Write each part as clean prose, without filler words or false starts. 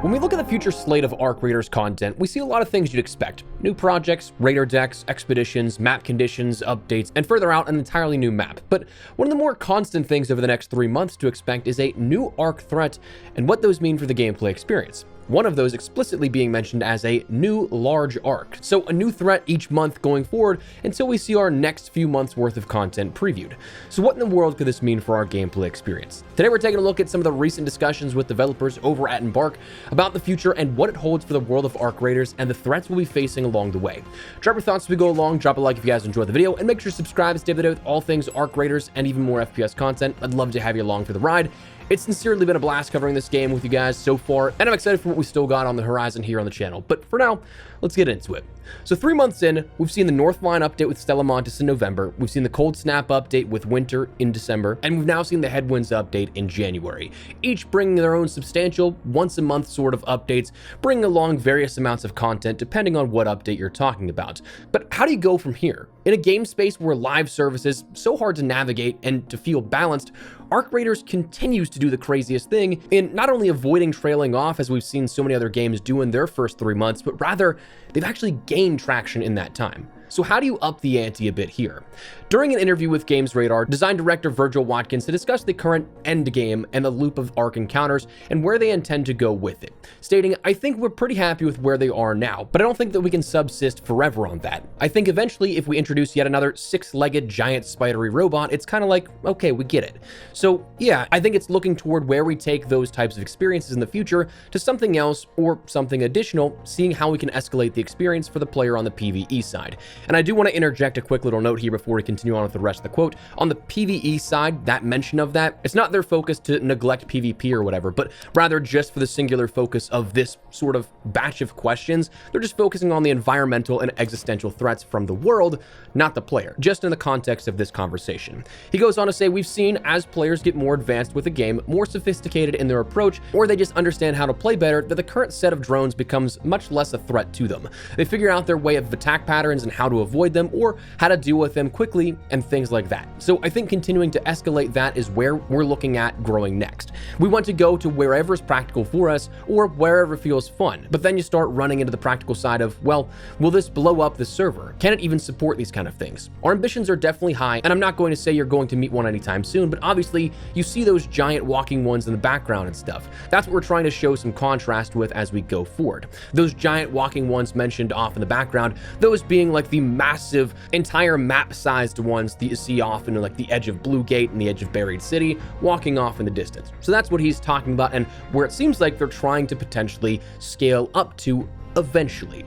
When we look at the future slate of Arc Raiders content, we see a lot of things you'd expect. New projects, raider decks, expeditions, map conditions, updates, and further out, an entirely new map. But one of the more constant things over the next 3 months to expect is a new Arc threat and what those mean for the gameplay experience. One of those explicitly being mentioned as a new large arc. So a new threat each month going forward until we see our next few months worth of content previewed. So what in the world could this mean for our gameplay experience? Today we're taking a look at some of the recent discussions with developers over at Embark about the future and what it holds for the world of Arc Raiders and the threats we'll be facing along the way. Drop your thoughts as we go along, drop a like if you guys enjoyed the video, and make sure to subscribe to stay up to date with all things Arc Raiders and even more FPS content. I'd love to have you along for the ride. It's sincerely been a blast covering this game with you guys so far, and I'm excited for what we still got on the horizon here on the channel. But for now, let's get into it. So 3 months in, we've seen the Northline update with Stellamontis in November, we've seen the Cold Snap update with Winter in December, and we've now seen the Headwinds update in January, each bringing their own substantial, once-a-month sort of updates, bringing along various amounts of content depending on what update you're talking about. But how do you go from here? In a game space where live service is so hard to navigate and to feel balanced, Arc Raiders continues to do the craziest thing in not only avoiding trailing off as we've seen so many other games do in their first 3 months, but rather they've actually gained traction in that time. So how do you up the ante a bit here? During an interview with Games Radar, design director Virgil Watkins discussed the current Endgame and the loop of Arc encounters and where they intend to go with it, stating, "I think we're pretty happy with where they are now, but I don't think that we can subsist forever on that. I think eventually if we introduce yet another 6-legged giant spidery robot, it's kind of like, okay, we get it." So yeah, I think it's looking toward where we take those types of experiences in the future to something else or something additional, seeing how we can escalate the experience for the player on the PvE side. And I do want to interject a quick little note here before we continue on with the rest of the quote. On the PvE side, that mention of that, it's not their focus to neglect PvP or whatever, but rather just for the singular focus of this sort of batch of questions. They're just focusing on the environmental and existential threats from the world, not the player, just in the context of this conversation. He goes on to say, "We've seen as players get more advanced with the game, more sophisticated in their approach, or they just understand how to play better, that the current set of drones becomes much less a threat to them. They figure out their way of attack patterns and how to avoid them or how to deal with them quickly and things like that." So I think continuing to escalate that is where we're looking at growing next. We want to go to wherever is practical for us or wherever feels fun, but then you start running into the practical side of, well, will this blow up the server? Can it even support these kind of things? Our ambitions are definitely high, and I'm not going to say you're going to meet one anytime soon, but obviously you see those giant walking ones in the background and stuff. That's what we're trying to show some contrast with as we go forward. Those giant walking ones mentioned off in the background, those being like the massive entire map-sized ones that you see off in like the edge of Blue Gate and the edge of Buried City, walking off in the distance. So that's what he's talking about, and where it seems like they're trying to potentially scale up to eventually.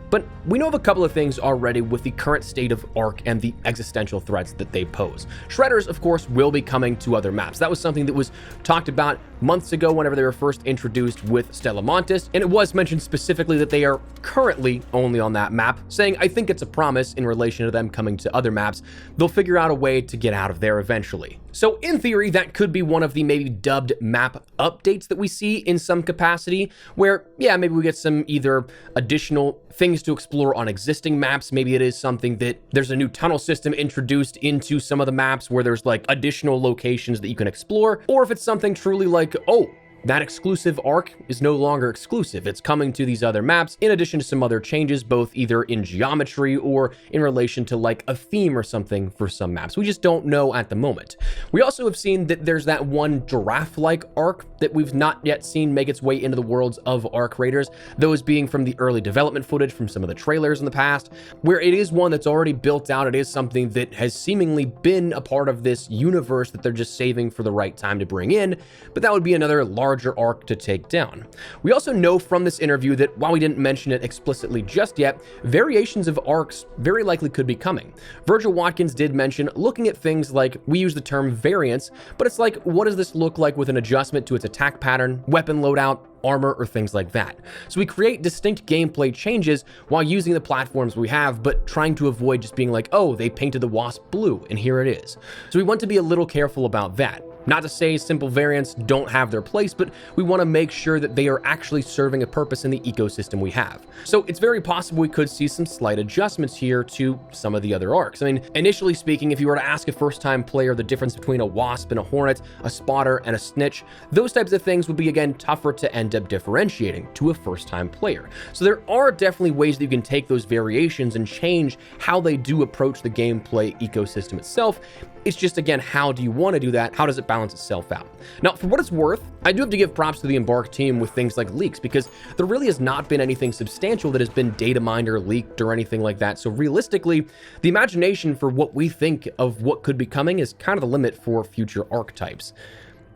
But we know of a couple of things already with the current state of Arc and the existential threats that they pose. Shredders, of course, will be coming to other maps. That was something that was talked about months ago whenever they were first introduced with Stellamontis, and it was mentioned specifically that they are currently only on that map, saying, I think it's a promise in relation to them coming to other maps. They'll figure out a way to get out of there eventually. So in theory, that could be one of the maybe dubbed map updates that we see in some capacity, where, yeah, maybe we get some either additional things to explore on existing maps. Maybe it is something that there's a new tunnel system introduced into some of the maps where there's like additional locations that you can explore, or if it's something truly like, oh, that exclusive arc is no longer exclusive. It's coming to these other maps, in addition to some other changes, both either in geometry or in relation to like a theme or something for some maps. We just don't know at the moment. We also have seen that there's that one giraffe-like arc that we've not yet seen make its way into the worlds of Arc Raiders, those being from the early development footage from some of the trailers in the past, where it is one that's already built out. It is something that has seemingly been a part of this universe that they're just saving for the right time to bring in, but that would be another larger arc to take down. We also know from this interview that while we didn't mention it explicitly just yet, variations of arcs very likely could be coming. Virgil Watkins did mention looking at things like, we use the term variance, but it's like, what does this look like with an adjustment to its attack pattern, weapon loadout, armor, or things like that. So we create distinct gameplay changes while using the platforms we have, but trying to avoid just being like, oh, they painted the wasp blue, and here it is. So we want to be a little careful about that. Not to say simple variants don't have their place, but we want to make sure that they are actually serving a purpose in the ecosystem we have. So it's very possible we could see some slight adjustments here to some of the other arcs. I mean, initially speaking, if you were to ask a first-time player the difference between a wasp and a hornet, a spotter and a snitch, those types of things would be, again, tougher to end up differentiating to a first-time player. So there are definitely ways that you can take those variations and change how they do approach the gameplay ecosystem itself. It's just, again, how do you want to do that? How does it balance itself out? Now, for what it's worth, I do have to give props to the Embark team with things like leaks, because there really has not been anything substantial that has been data mined or leaked or anything like that. So realistically, the imagination for what we think of what could be coming is kind of the limit for future archetypes.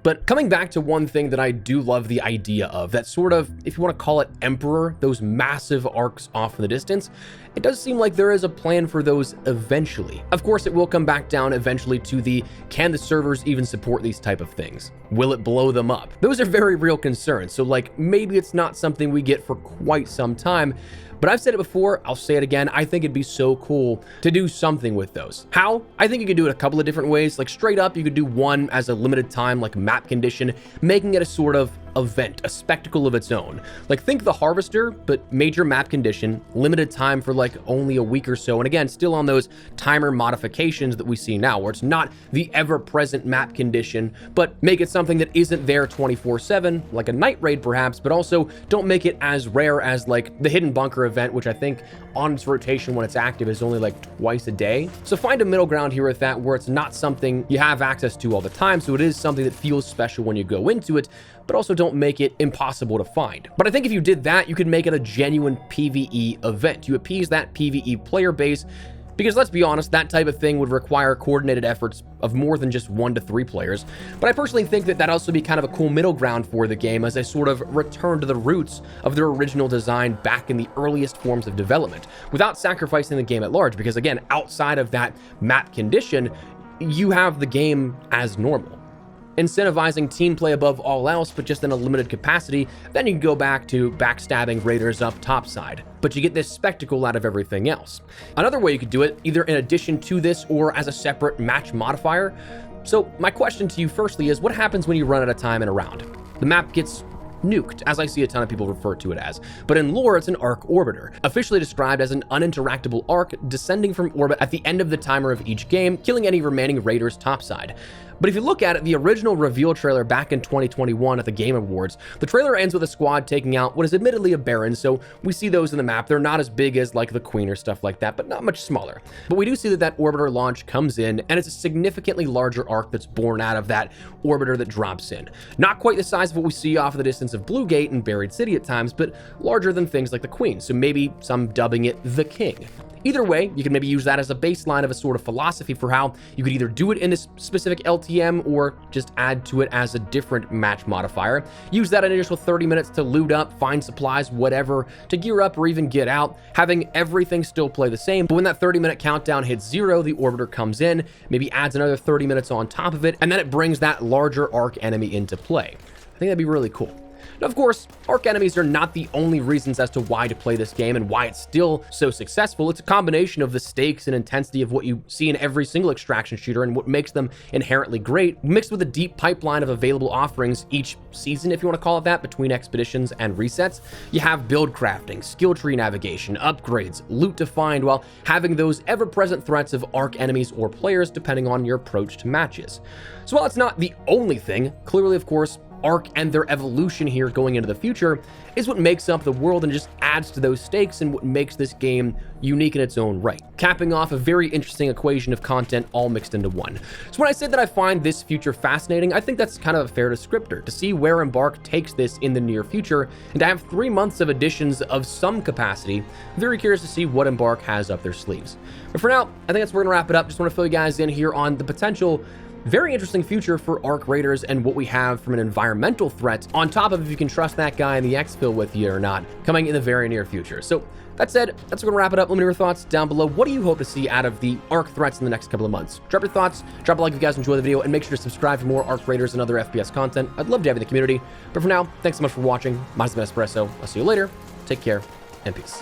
But coming back to one thing that I do love the idea of, that sort of, if you want to call it Emperor, those massive arcs off in the distance, it does seem like there is a plan for those eventually. Of course, it will come back down eventually to the, can the servers even support these type of things? Will it blow them up? Those are very real concerns. So like, maybe it's not something we get for quite some time, but I've said it before, I'll say it again, I think it'd be so cool to do something with those. How? I think you could do it a couple of different ways. Like straight up, you could do one as a limited time, like map condition, making it a sort of event, a spectacle of its own. Like think the Harvester, but major map condition, limited time for like only a week or so. And again, still on those timer modifications that we see now, where it's not the ever-present map condition, but make it something that isn't there 24/7, like a night raid perhaps, but also don't make it as rare as like the Hidden Bunker event, which I think on its rotation when it's active is only like twice a day. So find a middle ground here with that, where it's not something you have access to all the time, so it is something that feels special when you go into it, but also don't make it impossible to find. But I think if you did that, you could make it a genuine PvE event. You appease that PvE player base, because let's be honest, that type of thing would require coordinated efforts of more than just 1 to 3 players. But I personally think that that'd also be kind of a cool middle ground for the game, as they sort of return to the roots of their original design back in the earliest forms of development, without sacrificing the game at large. Because again, outside of that map condition, you have the game as normal. Incentivizing team play above all else, but just in a limited capacity, then you can go back to backstabbing raiders up topside. But you get this spectacle out of everything else. Another way you could do it, either in addition to this or as a separate match modifier. So my question to you firstly is, what happens when you run out of time in a round? The map gets nuked, as I see a ton of people refer to it as. But in lore, it's an arc orbiter, officially described as an uninteractable arc descending from orbit at the end of the timer of each game, killing any remaining raiders topside. But if you look at it, the original reveal trailer back in 2021 at the Game Awards, the trailer ends with a squad taking out what is admittedly a Baron, so we see those in the map. They're not as big as like the Queen or stuff like that, but not much smaller. But we do see that that orbiter launch comes in, and it's a significantly larger arc that's born out of that orbiter that drops in. Not quite the size of what we see off of the distance of Blue Gate and Buried City at times, but larger than things like the Queen, so maybe some dubbing it the King. Either way, you can maybe use that as a baseline of a sort of philosophy for how you could either do it in this specific LTM or just add to it as a different match modifier. Use that initial 30 minutes to loot up, find supplies, whatever, to gear up or even get out, having everything still play the same. But when that 30-minute countdown hits 0, the orbiter comes in, maybe adds another 30 minutes on top of it, and then it brings that larger arc enemy into play. I think that'd be really cool. Now, of course, arc enemies are not the only reasons as to why to play this game and why it's still so successful. It's a combination of the stakes and intensity of what you see in every single extraction shooter and what makes them inherently great, mixed with a deep pipeline of available offerings each season, if you want to call it that, between expeditions and resets. You have build crafting, skill tree navigation, upgrades, loot to find, while having those ever-present threats of arc enemies or players depending on your approach to matches. So while it's not the only thing, clearly, of course, arc and their evolution here going into the future is what makes up the world and just adds to those stakes and what makes this game unique in its own right, capping off a very interesting equation of content all mixed into one. So when I say that I find this future fascinating, I think that's kind of a fair descriptor. To see where Embark takes this in the near future and to have 3 months of additions of some capacity, I'm very curious to see what Embark has up their sleeves. But for now, I think that's where we're gonna wrap it up. Just want to fill you guys in here on the potential very interesting future for Arc Raiders and what we have from an environmental threat, on top of if you can trust that guy in the exfil with you or not, coming in the very near future. So that said, that's going to wrap it up. Let me know your thoughts down below. What do you hope to see out of the Arc threats in the next couple of months? Drop your thoughts, drop a like if you guys enjoy the video, and make sure to subscribe for more Arc Raiders and other FPS content. I'd love to have you in the community. But for now, thanks so much for watching. My name's been Espresso. I'll see you later. Take care, and peace.